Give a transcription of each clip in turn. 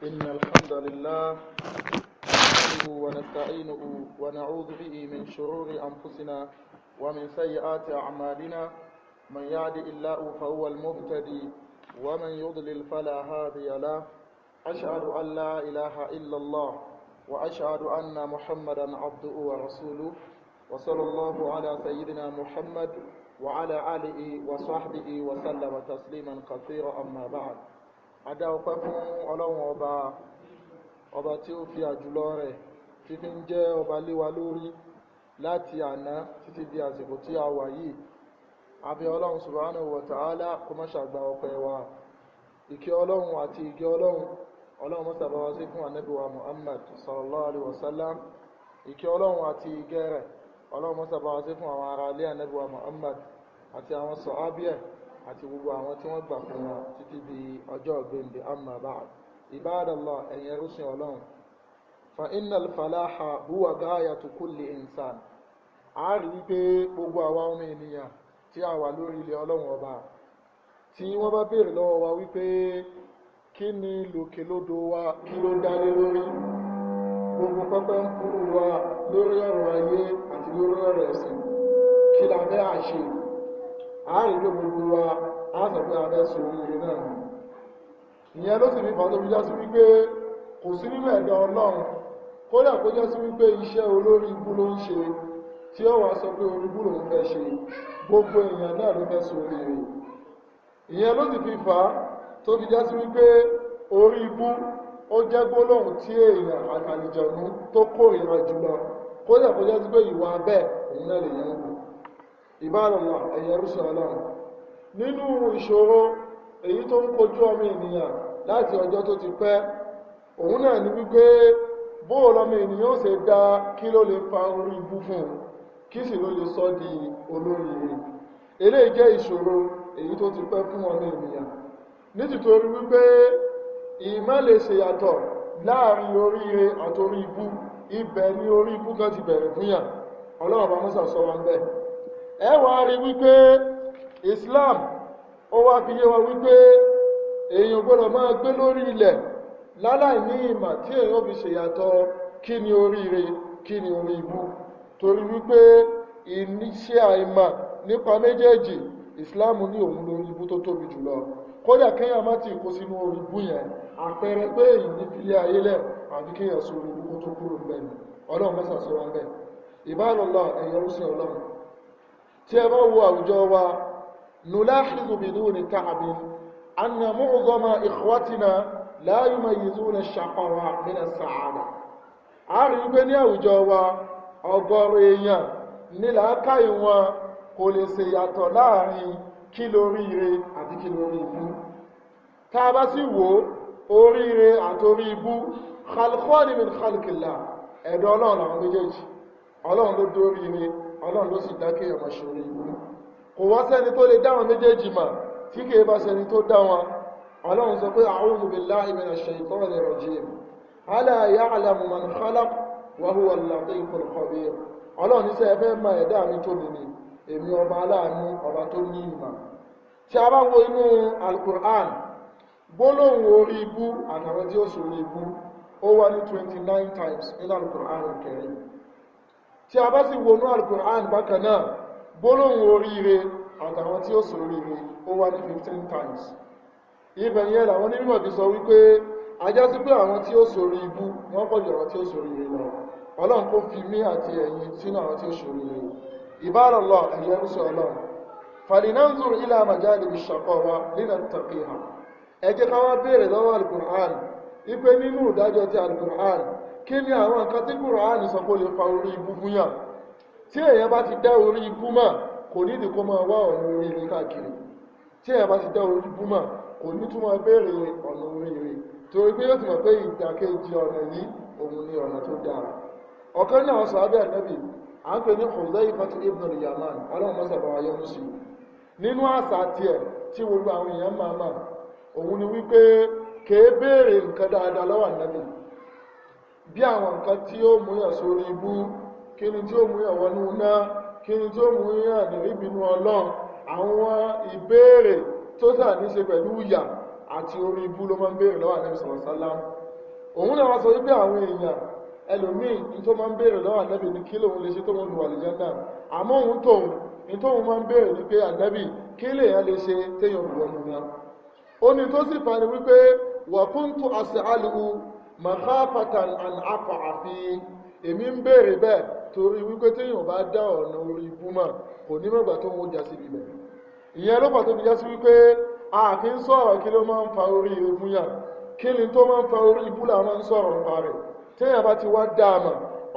إن الحمد لله نحمده ونستعينه ونعوذ به من شرور أنفسنا ومن سيئات أعمالنا. من يهد الله فهو المهتدي ومن يضلل فلا هادي له. أشهد أن لا إله إلا الله وأشهد أن محمدا عبده ورسوله وصلى الله على سيدنا محمد وعلى آله وصحبه وسلم تسليما كثيرا. أما بعد. Adá ọpẹ́ fún Ọlọ́run ọba tí ó fi àjùlọ rẹ̀ fífi ń jẹ́ ọba lé wa lórí láti àná títí di àsìkò tí a wà yìí. A bẹ̀ Ọlọ́run subhanahu wa ta'ala kó má ṣàgbà ọpẹ́ wa. Ìkẹ́ Ọlọ́run àti ìgẹ́ Ọlọ́run má ṣàbá wa sí fún Ànábì wa Muhammad sallallahu alaihi wasallam. Ìkẹ́ Ọlọ́run àti ìgẹ́ rẹ̀ Ọlọ́run má ṣàbá wa sí fún àwọn ará ilé Ànábì wa Muhammad àti àwọn sàhábà àti gbogbo àwọn tí wọ́n gbà fún wọn títí di ọjọ́ ọ̀gbẹ́ndé. Amma ba'd. Ibadallah, ẹ̀yin ẹrúsìn Ọlọ́run. Fa innal falaha huwa ghayatu kulli insan. A rí wípé gbogbo àwa ọmọ ènìyàn tí a wà lórí ilẹ̀ Ọlọ́run ọba, tí wọ́n bá béèrè lọ́wọ́ wa wípé kí ni lòkèlódò wa, kí ló dálé lórí, gbogbo pẹ́pẹ́ ń kúrú wa lórí ọ̀rọ̀ ayé àti lórí ọ̀rọ̀ ẹ̀sìn, kí la fẹ́ àṣe. Àárín ló gbogbo wa á sọ pé abẹ́ sọ oríire náà ni. Ìyẹn ló sì fi fà tó fi já sí wípé kò sí nínú ẹ̀dá Ọlọ́run kódà kó já sí wípé iṣẹ́ olórí ibú ló ń ṣe tí ó wá sọ pé orí ibú lòun fẹ́ ṣe, gbogbo èèyàn náà ló fẹ́ sọ oríire. Ìyẹn ló sì fi fà tó fi já sí wípé orí ibú ó jẹ́ gbólóhùn tí èèyàn àtàlìjọ̀nú tó kórìíra jùlọ, kódà kó já sí pé ìwà bẹ́ẹ̀ òun náà lè yẹn wù. Ìbáraẹ̀lá ẹ̀yẹ rúṣọ Ọlọ́run. Nínú ìṣòro èyí tó ń kojú ọmọ ènìyàn láti ọjọ́ tó ti pẹ́, òun náà ní wípé bóò lọmọ ènìyàn ó ṣe dá kí ló lè fa orí ibú fún, kí sì ló lè sọ di olóríire. Eléyìí jẹ́ ìṣòro èyí tó ti pẹ́ fún ọmọ ènìyàn, nítorí wípé ìmọ̀ lè ṣe yàtọ̀ láàrin oríire àtorí ibú. Ibẹ̀ ni orí ibú kan ti bẹ̀rẹ̀ fún yàn. Ọlọ́run bá mọ́sà sọ wa ń bẹ̀. Ẹ wá rí wípé Islam ó wá fi yé wa wípé èèyàn gbọ́dọ̀ máa gbé lórí ilẹ̀ láláì ní ìmọ̀ tí èèyàn fi ṣèyàtọ̀ kí ni oríire kí ni orí ibú. Torí wípé iṣẹ́ àìmọ̀ nípa méjèèjì, Islam ní òun lórí ibú tó tóbi jùlọ. Kódà kéèyàn má ti kó sínú orí ibú yẹn, àpẹẹrẹ pé èyí ní filé ayé lẹ̀ àbí kéèyàn sọ orí ibú tó kúrò ń bẹ̀ ni. Ọlọ́run mọ́sà sọ wa ń bẹ̀. Ìbáraẹ̀lá ẹ̀yẹ rúṣin Ọlọ́run. Tí ẹ bá wo àwùjọ wa, nùláhìzù biduni ta'abin anna mu'zama ikhwatina la yumayyizuna ash-shaqawa min as-sa'ada. A rí wípé ní àwùjọ wa ọ̀gọ̀rọ̀ èèyàn ní làákàyè wọn kò lè ṣe yàtọ̀ láàrin kí lóríire àti kí lórí ibú. Tá a bá sì wò oríire àtorí ibú, khalqani min khalqillah, ẹ̀dọ̀ Ọlọ́run làwọn méjèèjì. Ọlọ́run ló dóríire, Ọlọ́run ló sì dákẹ́ ọmọ ṣorí ibú. Kò wá sẹ́ni tó lè dáwọn méjèèjì mà tí kìí bá sẹ́ni tó dá wọn. Ọlọ́run sọ pé a'udhu billahi minash shaytanir rajim. Ala ya'lamu man khalaq wa huwa al-latiful khabir. Ọlọ́run ní sẹ́ fẹ́ máa ẹ̀dá mi tó nìní, èmi ọba aláàánú, ọba tó ní ìmọ̀. Tí a bá wo inú Al-Qur'an, gbólóhùn orí ibú àtàwọn tí ó sórí ibú ó wá ní 29 times nínú Al-Qur'an Al-Karim. Tí a bá sì wọnú Al-Qur'an bákan náà, gbólóhùn oríire àtàwọn tí ó ṣoríire ó wá ní 15 times. Ibẹ̀ yẹn làwọn onímọ̀ fi sọ wípé ajá sí pé àwọn tí ó ṣorí ibú wọ́n pọ̀ jù àwọn tí ó ṣoríire lọ. Ọlọ́run kó fi mí àti ẹ̀yin sínú àwọn tí ó ṣoríire. Ibadallah, ẹ̀yẹ ń sọ Ọlọ́run. Falinanzur ila majalibi shaqawa linattaqiha. Ẹ jẹ́ ká wá béèrè lọ́wọ́ Al-Qur'an wípé nínú ìdájọ́ ti Al-Qur'an, kí ni àwọn nǹkan tí Qur'an sọ pé ó lè fa orí ibú fún yàn. Tí èèyàn bá ti dá orí ibú mọ̀, kò ní ìdí kó máa wá ọ̀nà oríire káàkiri. Tí èèyàn bá ti dá orí ibú mọ̀, kò ní tún máa béèrè ọ̀nà oríire, torí pé yóò ti mọ̀ pé ìdàkejì ọ̀nà yìí òun ni ọ̀nà tó dára. Ọ̀kan náà sàhábà Ànábì, à ń pè ní Hudhayfah ibn al-Yaman, Ọlọ́run mọ́sà bá wa yọ́nú sí. Nínú àṣà tiẹ̀ tí gbogbo àwọn èèyàn máa mà, òun ni wípé kèé béèrè nǹkan dáadáa lọ́wọ́ Ànábì. Bí àwọn nǹkan tí ó mú yàn sórí ibú, kí ni tí ó mú yàn wọnú iná, kí ni tí ó mú yàn ní ìbínú Ọlọ́run, àwọn ìbéèrè tó sà ní ṣe pẹ̀lú ìyà àti orí ibú ló máa ń béèrè lọ́wọ́ Ànábì sallallahu alaihi wasallam. òun náà wá sọ wípé àwọn èèyàn ẹlòmíì ní tó máa ń béèrè lọ́wọ́ ànábì ní kí lòun lè ṣe tó wọn lu àlùjánnà àmọ́ òun tóun ní tóun máa ń béèrè ní pé ànábì kí lèèyàn lè ṣe téèyàn lu ọ̀nà náà ó ní tó sì fà ní wípé wa kuntu as'aluhu makhafatan an aqa'a fi èmi ń béèrè bẹ́ẹ̀ torí wípé téèyàn bá dá ọ̀nà orí ibú mọ̀ kò ní mọ̀gbà tó wọ́n já sí ibẹ̀ ìyẹn ló pàtó fi já sí wípé a kì í sọ̀rọ̀ kí ló máa ń fa orí ire fún yàn kí ni tó máa ń fa orí ibú là máa ń sọ̀rọ̀ nípa rẹ̀ téèyàn bá ti wá dáàmà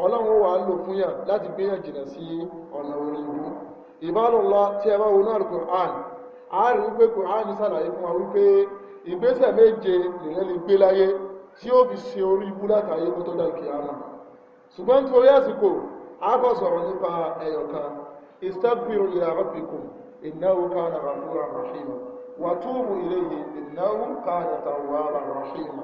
ọlọ́run wà á lò fún yàn láti gbé yàn jìnà sí ọ̀nà orí ibú Ibadallah tí ẹ bá wo náà Qur'an a rí wípé Qur'an ṣàlàyé fún wa wípé ìgbésẹ̀ méje lèyàn lè gbé láyé tí ó fi ṣe orí ibú látàyé kó tó dá kíyámà ṣùgbọ́n torí àsìkò a bọ̀ sọ̀rọ̀ nípa ẹyọkan istaghfiru ila rabbikum innahu kana ghafuran rahima wa tubu ilayhi innahu kana tawwaban rahima.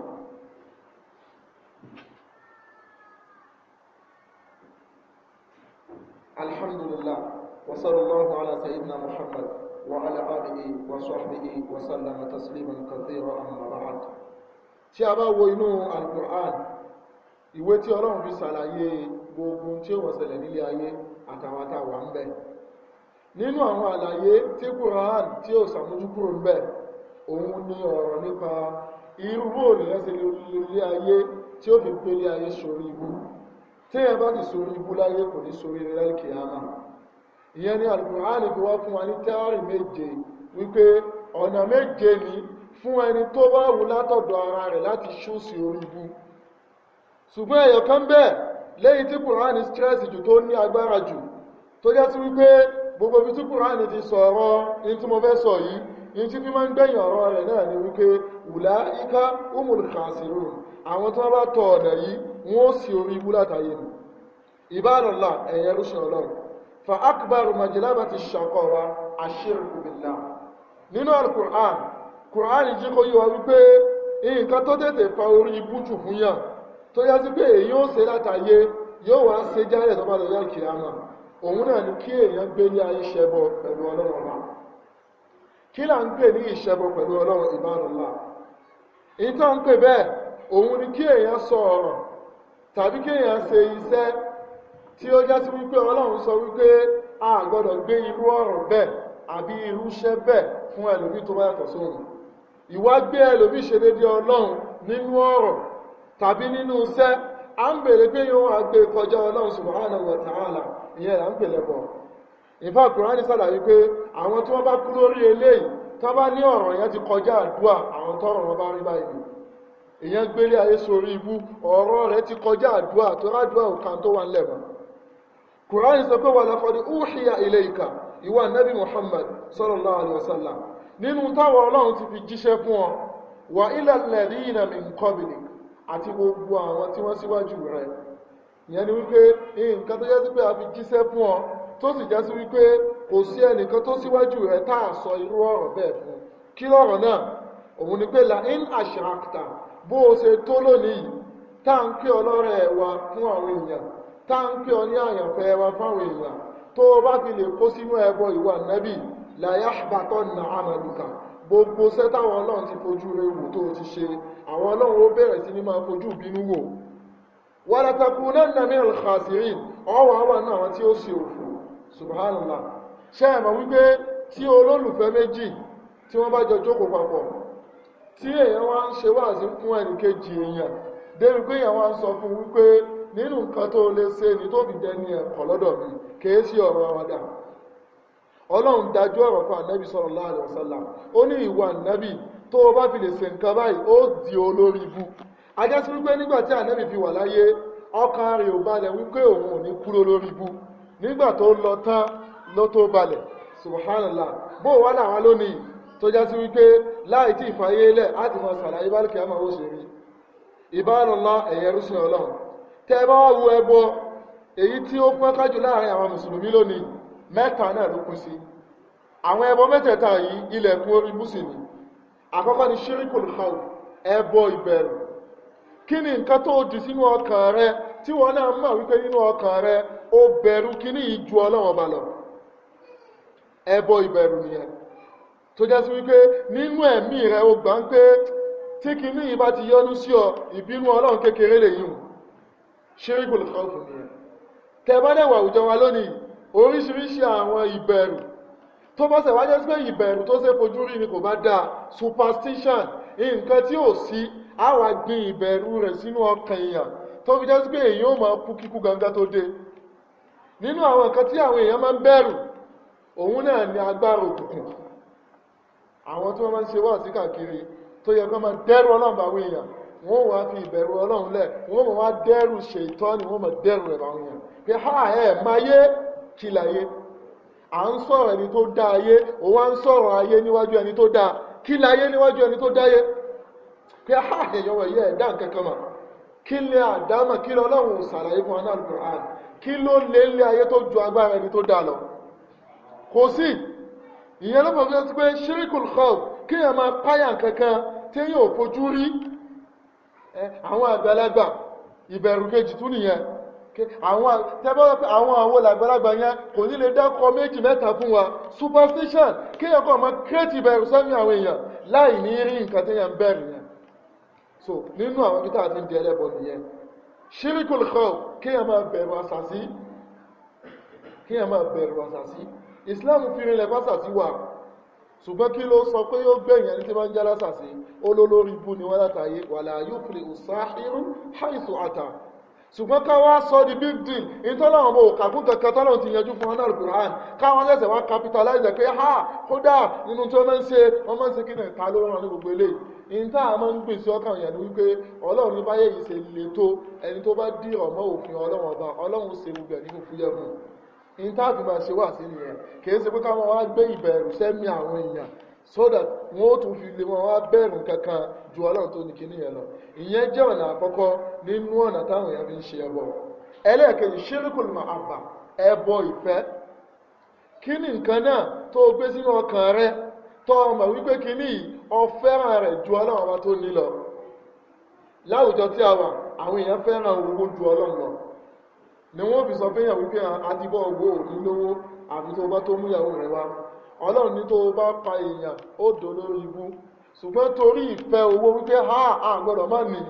Alhamdulillah wa sallallahu ala sayyidina Muhammad wa ala alihi wa sahbihi wa sallama tasliman kathira amma ba'd. Tí a bá wo inú al-Qur'an ìwé tí Ọlọ́run fi ṣàlàyé gbogbo tí ó wọ́n ṣẹlẹ̀ nílé ayé àtàwọn àtàwà ń bẹ nínú àwọn àlàyé tí Qur'an tí ó ṣàmójúkúrò ń bẹ òun ni ọ̀rọ̀ nípa irú òlẹ́sẹ̀ lórí ayé tí ó fi pélé ayé sórí ibú tí ẹ bá ti sórí ibú láyé kò ní sórí rẹ̀ kíyámà ìyẹn ni Al-Qur'an fi wá fún wa ní tẹ́rì méje wípé ọ̀nà méje ni fún ẹni tó bá wù látọ̀dọ̀ ara rẹ̀ láti ṣú sí orí ibú ṣùgbọ́n ẹ̀yọ̀ kan bẹ́ẹ̀ lẹ́yìn tí Kùránì stress jù tó ní agbára jù tó jẹ́ sí wípé gbogbo bí tí Kùránì ti sọ̀rọ̀ in tí mo fẹ́ sọ yìí in tí fi máa ń gbẹ̀yìn ọ̀rọ̀ rẹ̀ náà ni wípé ulaika humul khasirun àwọn tó bá tọ̀ ọ̀nà yìí wọ́n sì orí ibú látàyè nù Ibadallah ẹ̀yẹ rúṣin ọlọ́run fa akbaru majlabati shaqawa ashirku billah nínú al-Qur'an Kùránì jí kó yí wa wípé nǹkan tó tètè fa orí ibú jù fún yàn tó yá sí pé èyí ó ṣe látàyé yóò wá ṣe jálẹ̀ tó bá lọ yá kìíyàmá òun náà ni kí èèyàn gbé ní ayé ṣẹbọ pẹ̀lú ọlọ́run ọba kí là ń pè ní ìṣẹbọ pẹ̀lú ọlọ́run Ibadallah èyí tó ń pè bẹ́ẹ̀ òun ni kí èèyàn sọ ọ̀rọ̀ tàbí kí èèyàn ṣe iṣẹ́ tí ó já sí wípé ọlọ́run sọ wípé a gbọ́dọ̀ gbé irú ọ̀rọ̀ bẹ́ẹ̀ àbí irú iṣẹ́ bẹ́ẹ̀ fún ẹlòmí tó bá yàtọ̀ sóhun ìwà gbé ẹlòmí ṣe déédéé ọlọ́run nínú ọ̀rọ̀ tàbí nínú iṣẹ́ a ń bèèrè pé yóò wá gbé kọjá ọlọ́run subhanahu wa ta'ala ìyẹn là ń pè lẹ́bọ ìfà Kùránì ṣàlàyé pé àwọn tí wọ́n bá kú lórí eléyìí tó bá ní ọ̀rọ̀ yẹn ti kọjá àdúà àwọn tọ́rọ̀ wọn bá rí báyìí ìyẹn gbélé ayé sórí ibú ọ̀rọ̀ rẹ̀ ti kọjá àdúà tó rádùá òkan tó wà ńlẹ̀ mọ́ Kùránì sọ pé wa laqad uhiya ilayka ìwà nabi Muhammad sallallahu alaihi wasallam nínú táwọn ọlọ́run ti fi jíṣẹ́ fún ọ wa ila alladhina min qablik àti gbogbo àwọn tí wọ́n síwájú rẹ̀ ìyẹn ni wípé nǹkan tó jẹ́ sí pé a fi jíṣẹ́ fún ọ tó sì jẹ́ sí wípé kò sí ẹnìkan tó síwájú rẹ̀ tá a sọ irú ọ̀rọ̀ bẹ́ẹ̀ fún kí lọ́rọ̀ náà òun ni pé la in ashrakta bó o ṣe tó lónìí tá à ń pè ọ lọ́rẹ̀ wa fún àwọn èèyàn tá à ń pè ọ ní àyànfẹ́ wa fáwọn èèyàn tó o bá fi lè kó sínú ẹbọ ìwà nábì la yahbatanna amaluka gbogbo sẹ́tàwọn ọlọ́run ti fojú rẹ̀ wò tó ti ṣe àwọn ọlọ́run ó bẹ̀rẹ̀ sí ní máa fojú bínú wò wala takunanna minal khasirin ọwọ́ àwọn náà wọn tí ó ṣe òfò subhanallah ṣe ẹ̀mọ̀ wípé tí olólùfẹ́ méjì tí wọ́n bá jọ jókòó papọ̀ tí èèyàn wá ń ṣe wáàsí fún ẹnìkejì èèyàn débi pé èèyàn wá ń sọ fún wípé nínú nǹkan tó lè ṣe ní tó fi dẹni ẹ̀kọ́ lọ́dọ̀ mi kìí sí ọ̀rọ̀ àwàdà ọlọ́run dájú ọ̀rọ̀ fún ànábì sallallahu alaihi wasallam ó ní ìwà ànábì tó o bá fi lè ṣe nǹkan báyìí ó di olórí ibú ajásí wípé nígbà tí ànábì fi wà láyé ọkàn rẹ̀ ò balẹ̀ wípé òun ò ní kúrò lórí ibú nígbà tó lọ tán ló tó balẹ̀ subhanallah bó wà láwọn lónìí tó jásí wípé láì tí ìfàyélẹ̀ láti mọ sàlàyé bálùkì àmà ó ṣe rí Ibadallah ẹ̀yẹrúsìn ọlọ́run tẹ́ bá wá wo ẹbọ èyí tí ó pọ́n kájù láàrin àwọn mùsùlùmí lónìí mẹ́ta náà ló kún sí àwọn ẹbọ mẹ́tẹ̀ẹ̀ta yìí ilẹ̀kùn orí búsì ni àkọ́kọ́ ni shirikul khawf ẹbọ ìbẹ̀rù kí ni nǹkan tó dì sínú ọkàn rẹ tí wọ́n náà mọ̀ wípé nínú ọkàn rẹ ó bẹ̀rù kí ní ìjú ọlọ́wọ̀n bá lọ ẹbọ ìbẹ̀rù nìyẹn tó jẹ́ sí wípé nínú ẹ̀mí rẹ ó gbà ń pé tí kìíní yìí bá ti yọ́nú sí ọ ìbínú ọlọ́run kékeré lè yìí ṣíríkùl khawf nìyẹn. tẹ́bádẹ́wà àwùjọ wa lónìí oríṣiríṣi àwọn ìbẹ̀rù tó bá ṣe wájẹ́ sí pé ìbẹ̀rù tó ṣe fojú rí ni kò bá dáa superstition nǹkan tí ò sí àwa gbin ìbẹ̀rù rẹ̀ sínú ọkàn èèyàn tó fi jẹ́ sí pé èèyàn ó máa kú kíkú gangan tó dé. nínú àwọn nǹkan tí àwọn èèyàn máa ń bẹ̀rù òun náà ni agbára òkùnkùn. àwọn tí wọ́n máa ń ṣe wá sí káàkiri tó yẹ kó máa dẹ́rù ọlọ́run bá àwọn èèyàn wọ́n wá fi ìbẹ̀rù ọlọ́run lẹ̀ wọ́n máa wá dẹ́rù ṣètánì wọ́n máa dẹ́rù rẹ̀ bá àwọn èèyàn pé máa yé kí láyé à ń sọ̀rọ̀ ẹni tó dá ayé òun wá ń sọ̀rọ̀ ayé níwájú ẹni tó dá kí láyé níwájú ẹni tó dáyé pé èèyàn wọ̀ yẹ ẹ̀dá nǹkankan mà kí lè àdámà kí lọ ọlọ́run ṣàlàyé fún anáàlú Qur'an kí ló lé lé ayé tó ju agbára ẹni tó dá lọ kò sí ìyẹn ló fọwọ́ sí pé ṣíríkùl khawf kí èèyàn máa páyà nǹkankan tí yóò fojú rí àwọn àgbàlagbà ìbẹ̀rù kejì tún nìyẹn àwọn àwọn làgbàlagbà yẹn kò ní lè dákọ méjì mẹ́ta fún wa superstition kí èèyàn kọ́ máa create ìbẹ̀rù sẹ́mi àwọn èèyàn láì ní rí nǹkan tí yẹn ń bẹ̀rù yẹn. so nínú àwọn ibi tá a ti ń di ẹlẹ́bọ nìyẹn ṣíríkùl khawf kí èèyàn máa bẹ̀rù àṣàsí Islam fi rinlẹ̀ fásàsí wà ṣùgbọ́n kí ló sọ pé yóò gbẹ̀yìn ẹni tí máa ń jálá sàsí olólórí ibú ni wọ́n látàyé wala yuflihu as-sahiru haythu ata ṣùgbọ́n ká wá sọ di big deal ìtọ́lọ́wọ́n bó kàkún kankan tọ́lọ́wọ́n ti yanjú fún ọ́nà Al-Qur'an káwọn lẹ́sẹ̀ wá capitalize pé kódà nínú tí wọ́n máa ń ṣe kí ní ìta ló rán ní gbogbo eléyìí ìta àmọ́ ń gbèsè ọkàn yẹn ni wípé ọlọ́run ní báyé yìí ṣe lè tó ẹni tó bá dí ọmọ òfin ọlọ́run ọba ọlọ́run ṣe gbogbo ẹ̀ ní fúfú yẹ mú ìta àfi máa ṣe wà sí nìyẹn kì í ṣe pé káwọn wá gbé ìbẹ̀rù sẹ́mi àwọn èèyàn so that wọ́n ó tún fi lè wọn wá bẹ̀rù kankan ju ọlọ́run tó ní kíní yẹn lọ ìyẹn jẹ́ ọ̀nà àkọ́kọ́ nínú ọ̀nà táwọn èèyàn fi ń ṣe ẹbọ. ẹlẹ́ẹ̀kejì ṣíríkùl mahabba ẹbọ ìfẹ́ kí ni nǹkan náà tó gbé sínú ọkàn rẹ tó mọ̀ wípé kíní ó fẹ́ràn rẹ̀ ju ọlọ́run ọba tó ní lọ. láwùjọ tí a wà àwọn èèyàn fẹ́ràn owó ju ọlọ́run lọ ni wọ́n fi sọ fẹ́yàn wípé àtibọ̀ owó ò ní lówó àfi tó bá tó múyàwó rẹ̀ wá ọlọ́run ní tó bá pa èèyàn ó dolórí ibú ṣùgbọ́n torí ìfẹ́ owó wípé àgbọ̀dọ̀ má ní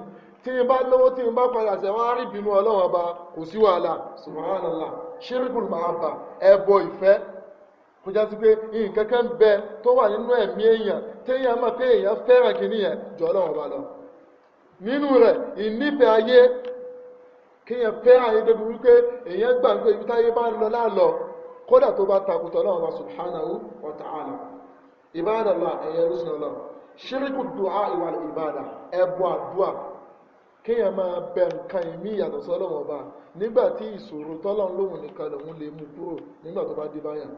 tí n bá lówó tí n bá padà sẹ̀ wọ́n á rí ìbínú ọlọ́run ọba kò sí wàhálà subhanallah ṣíríkùl mahabba ẹbọ ìfẹ́ kò já sí pé nǹkan kan bẹ tó wà nínú ẹ̀mí èèyàn téèyàn mọ̀ pé èèyàn fẹ́ràn kìíní yẹn jọ ọlọ́run ọba lọ nínú rẹ̀ ìnífẹ̀ẹ́ ayé kéèyàn fẹ́ràn ayé débi wípé èèyàn gbà pé ibi táyé bá ń lọ láàlọ́ kódà tó bá takùtọ̀ náà wá subhanahu wa ta'ala ibadallah ẹ̀yẹ rúsùnàlá ṣíríkù du'a wal ìbádà ẹbọ àdúà kíyàn máa bẹ nǹkan ìmí ìyàtọ̀ sọ́lọ́wọ́ bá nígbàtí ìṣòro tọ́lọ́n lóhun nìkan lòun lè mú kúrò nígbà tó bá dé báyàn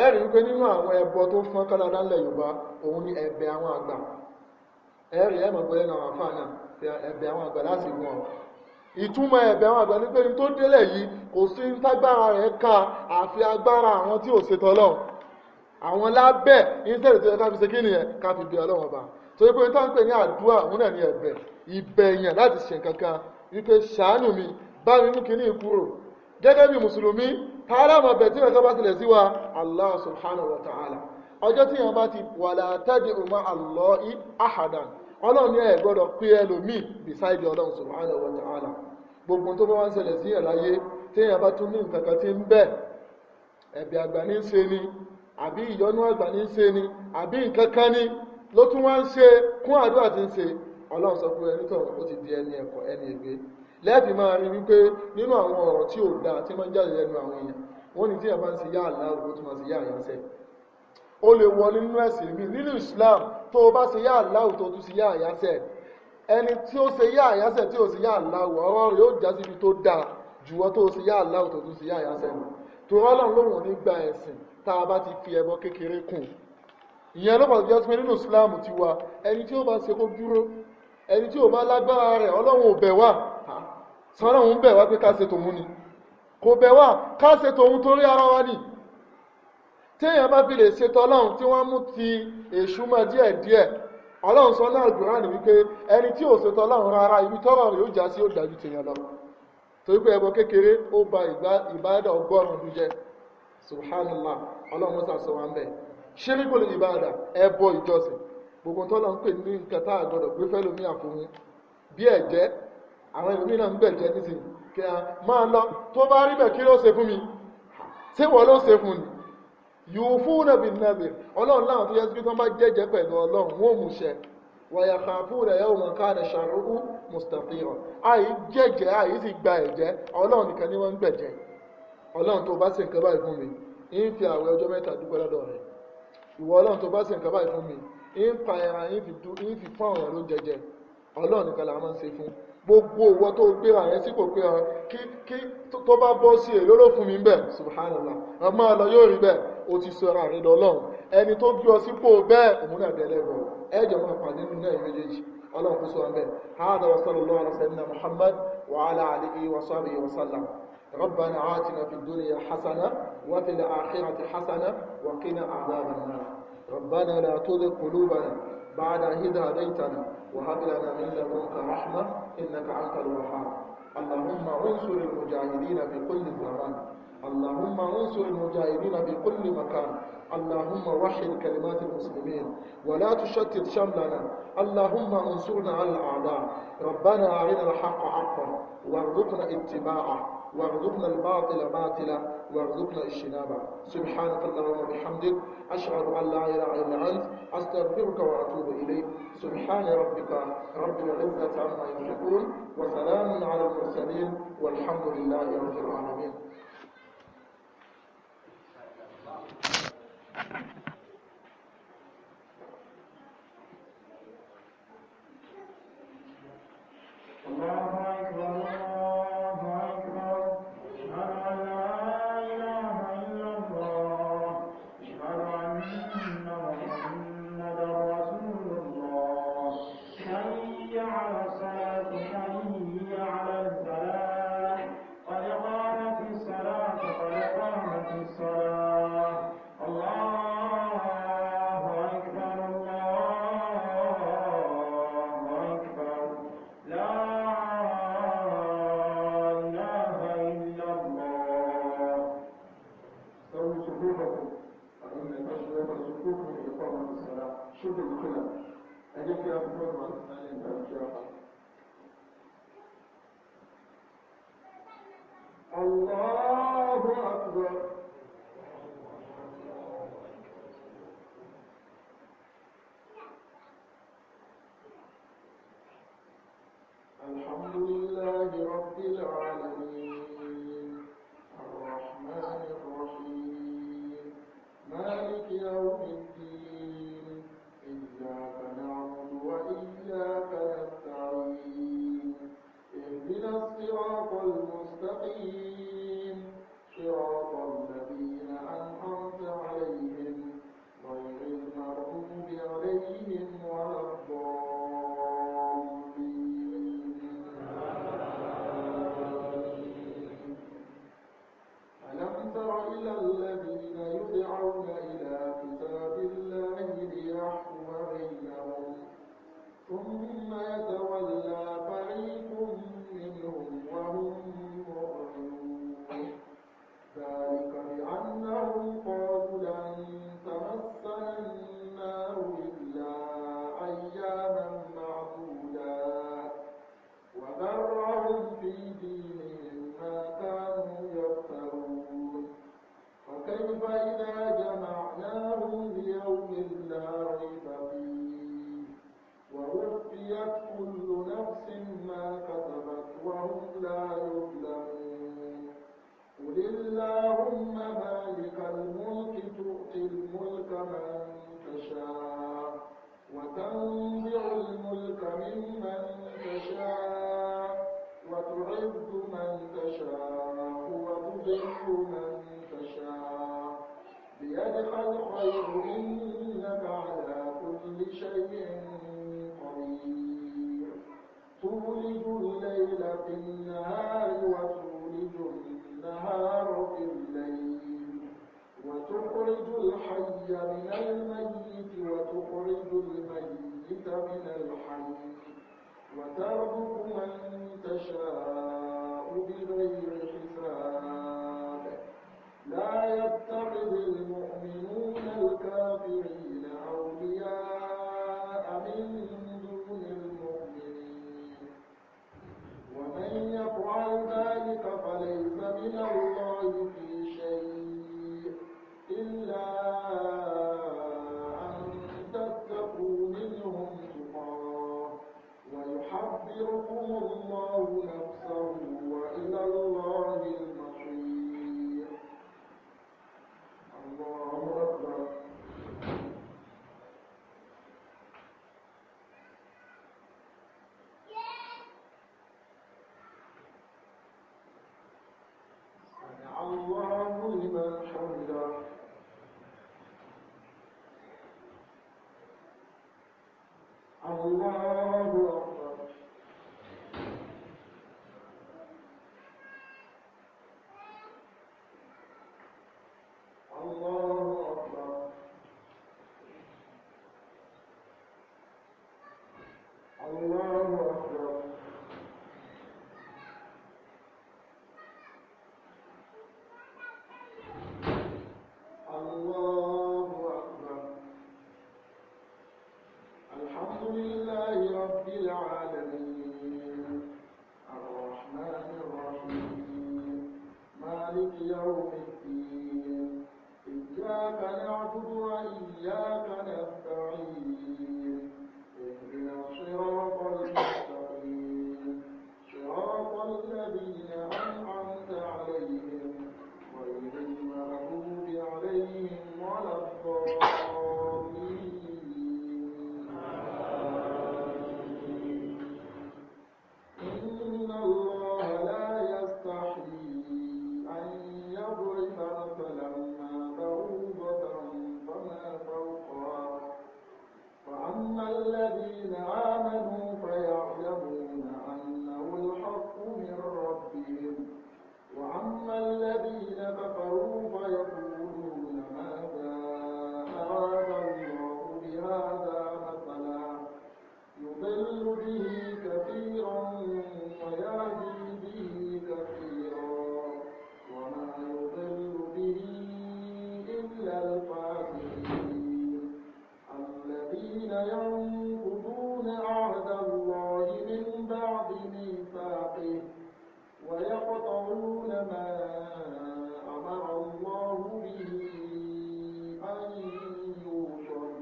ẹ̀rí wípé nínú àwọn ẹbọ tó fọ́n kánadá ńlẹ̀ Yorùbá òun ni ẹ̀bẹ̀ àwọn àgbà ẹ̀rí ẹ̀mọ̀ pẹ̀lẹ́ náà wà fáà náà ẹ̀bẹ̀ àwọn àgbà láti wọn ìtumọ̀ ẹ̀bẹ̀ àwọn àgbà ní pé ní tó délẹ̀ yìí kò sí tágbára rẹ̀ ká àfi agbára àwọn tí ò ṣetọ́ lọ́wọ́ àwọn lábẹ́ ìṣẹ́lẹ̀ tó yẹ ká fi ṣe kí nìyẹn ká fi bí Ọlọ́run ọba tó yẹ pé ní táwọn pè ní àdúrà òun náà ní ẹ̀bẹ̀ ìbẹ̀yàn láti ṣe nǹkan kan wípé ṣàánú mi bá mi mú kíní kúrò gẹ́gẹ́ bí mùsùlùmí tààrà mọ̀ bẹ̀ tí nǹkan bá tilẹ̀ sí wa Allah subhanahu wa ta'ala ọjọ́ tí yẹn bá ti wala tad'u ma'a Allahi ahadan Ọlọ́run ní ẹ gbọ́dọ̀ pé ẹlòmíì beside Ọlọ́run subhanahu wa ta'ala gbogbo tó bá wá ń ṣẹlẹ̀ sí ẹ̀ láyé tí yẹn bá tún ní nǹkan kan tí ń bẹ ẹ̀bẹ̀ àgbà ní ṣe ni àbí ìyọnú àgbà ní ṣe ni àbí nǹkan kan ní ló tún wá ń ṣe kún àdúrà tí ń ṣe Ọlọ́run sọ pé ẹni tọ̀hún ó ti di ẹni ẹ̀kọ́ ẹni ègbé lẹ́ẹ̀fì máa rí wípé nínú àwọn ọ̀rọ̀ tí ò dáa tí máa ń jáde lẹ́nu àwọn èèyàn wọ́n ní tí ẹ̀ bá ń ṣe yá Allah ó tún máa ṣe yá àyànṣẹ́ ó lè wọlé nínú ẹ̀sìn mi nínú Islam tó o bá ṣe yá Allah tó tún ṣe yá àyànṣẹ́ ẹni tí ó ṣe yá àyànṣẹ́ tí ó ṣe yá Allah ọ̀rọ̀ rẹ̀ ó já síbi tó dáa jùwọ́ tó ṣe yá Allah tó tún ṣe yá àyànṣẹ́ tó Ọlọ́run lóhùn nígbà ẹ̀sìn tá a bá ti fi ẹbọ kékeré kùn ìyẹn ló pàtàkì jẹ́ nínú Islam ti wa ẹni tí ó bá ṣe kó dúró ẹni tí ó bá lágbára rẹ̀ Ọlọ́run ò bẹ̀ wá sọ́rọ̀ òun bẹ̀ wá pé ká ṣe tòun ni kò bẹ̀ wá ká ṣe tòun torí ara wa ni tí èèyàn bá fi lè ṣe tọ́lọ́run tí wọ́n mú ti èṣù mọ́ díẹ̀díẹ̀ Ọlọ́run sọ náà Al-Qur'an wípé ẹni tí ò ṣe tọ́lọ́run rárá ibi tọ́rọ̀ rẹ̀ ó já sí ó dájú tèèyàn lọ torí pé ẹbọ kékeré ó ba ìbádà ọgọ́rùn-ún jẹ́ subhanallah Ọlọ́run sàṣọ wa ń bẹ̀ ṣíríkùl ìbádà ẹbọ ìjọsìn gbogbo tọ́lọ̀ ń pè ní nǹkan tá a gbọ́dọ̀ gbé fẹ́ lómi àfohun bí ẹ̀jẹ̀ àwọn ẹlòmíì náà ń gbẹ̀jẹ̀ nísìnyí kí a máa lọ tó bá rí bẹ́ẹ̀ kí ló ṣe fún mi ṣé wọ́n ló ṣe fún ni yufuna bin nadhir ọlọ́run láwọn tó yẹ sí pé tó bá jẹ́jẹ́ pẹ̀lú ọlọ́run wọ́n mú ṣẹ wa yakhafuna yawman kana sharruhu mustatira àì jẹ́jẹ́ àì sì gba ẹ̀jẹ́ ọlọ́run nìkan ni wọ́n ń gbẹ̀jẹ́ ọlọ́run tó bá ṣe nǹkan báyìí fún mi ń fi àwẹ̀ ọjọ́ mẹ́ta dúpẹ́ lọ́dọ̀ rẹ̀ ìwọ ọlọ́run tó bá ṣe nǹkan báyìí fún mi ń pa ẹran ń fi fún àwọn ẹ̀rọ jẹjẹ ọlọ́run nìkan là máa ń ṣe fún gbogbo owó tó gbéra rẹ sípò pé ọ kí tó bá bọ́ sí èlò ló fún mi ń bẹ̀ subhanallah ọmọ ọlọ yóò rí bẹ́ẹ̀ o ti sọ ara rẹ lọ́lọ́run ẹni tó gbé ọ sípò bẹ́ẹ̀ òun náà dẹ́lẹ́ bọ̀ ẹjọ́ máa pàdé nínú náà méjèèjì ọlọ́run kó sọ bẹ́ẹ̀ hada wa sallallahu ala sayyidina muhammad wa ala alihi wa sahbihi wa sallam ربنا آتنا في الدنيا حسنة وفي الآخرة حسنة وقنا عذاب النار ربنا لا تزغ قلوبنا بعد إذ هديتنا وهب لنا من لدنك رحمة إنك أنت الوهاب اللهم انصر المجاهدين في كل زمان اللهم انصر المجاهدين في كل مكان اللهم وحد كلمات المسلمين ولا تشتت شملنا اللهم انصرنا على الأعداء ربنا أرنا الحق حقا وارزقنا اتباعه وارزقنا الباطل باطلا وارزقنا اجتنابه سبحانك اللهم وبحمدك أشهد أن لا إله إلا أنت أستغفرك وأتوب إليك سبحان ربك رب العزة عما يصفون وسلام على المرسلين والحمد لله رب العالمين الله أكبر الله أكبر أشهد أن لا إله إلا الله أشهد أن محمدا رسول الله حي على الصلاة حي على الفلاح قد قامت الصلاة قد قامت الصلاة الله أكبر الله أكبر لا شوف الكلام أجل في أفضل ما تسألين الله أكبر الحمد لله رب العالمين الرحمن الرحيم مالك يوم الدين إياك نعبد وإياك نستعين اهدنا الصراط المستقيم صراط الذين أنعمت عليهم غير المغضوب عليهم ولا الضالين ألم تر إلى الذين يدعون إلى كتاب الله ليحكم بينهم ثم يتولى فريق منهم وهم معرضون ذلك بأنهم قالوا لن تمسنا النار إلا أياما معدودات وذرهم في دينهم ما كانوا يفترون فكيف إذا جمعناهم ليوم لا ريب فيه ووفيت كل نفس ما كسبت وهم لا يظلمون قل اللهم مالك الملك تؤتي الملك من تشاء وتنزع الملك ممن تشاء وتعز من تشاء وتذل من تشاء بيدك الخير إنك على كل شيء قدير تولج الليل في النهار وتولج النهار في الليل وتخرج الحي من الميت وتخرج الميت من الحي وترزق من تشاء بغير حساب لا يتخذ المؤمنون الكافرين أولياء ويحذركم الله نفسه وإلى الله المصير. الله أكبر. سمع الله لمن حمده. الله أكبر. الله أكبر. الله أكبر. الله أكبر. الحمد لله رب العالمين الرحمن الرحيم مالك يوم الدين إياك نعبد وإياك نستعين اهدنا الصراط المستقيم صراط الذين أنعمت عليهم غير المغضوب عليهم ولا الضالين. إن الله لا يستحيي أن يضرب مثلا ما بعوضة فما فوقها فأما الذين آمنوا فيعلمون أنه الحق من ربهم وأما الذين كفروا فيقولون ماذا أراد الله بهذا مثلا يضل به كثيرا ويهدي به كثيرا وما يضل به إلا الفاسقين الذين ينقضون عهد الله من بعد ميثاقه ويقطعون ما أمر الله به أن يوصل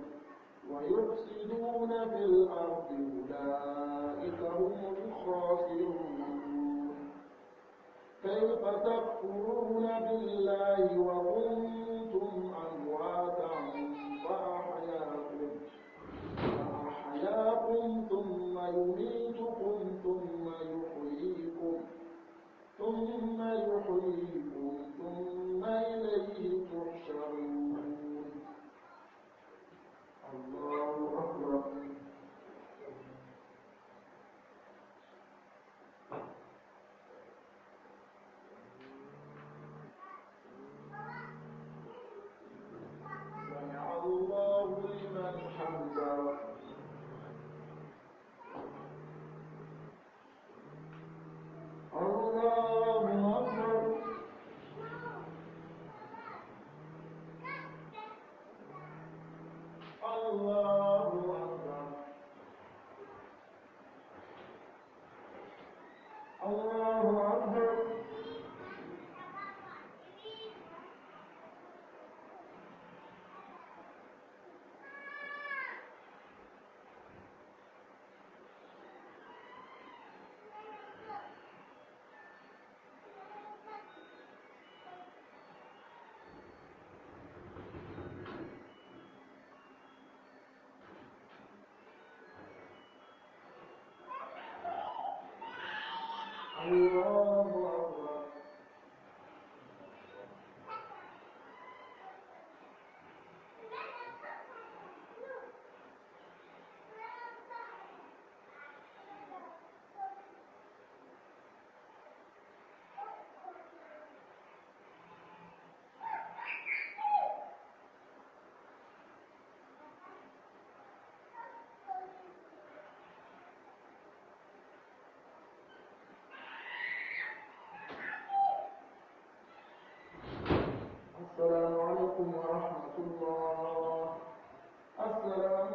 ويفسدون في الأرض أولئك هم الخاسرون. كيف تكفرون بالله وكنتم أمواتا فأحياكم ثم يميتكم ثم يحييكم ثم إليه تحشرون. الله أكبر. سمع الله لمن حمده. الله أكبر. الله أكبر. الله أكبر. الله أكبر. السلام عليكم ورحمة الله. السلام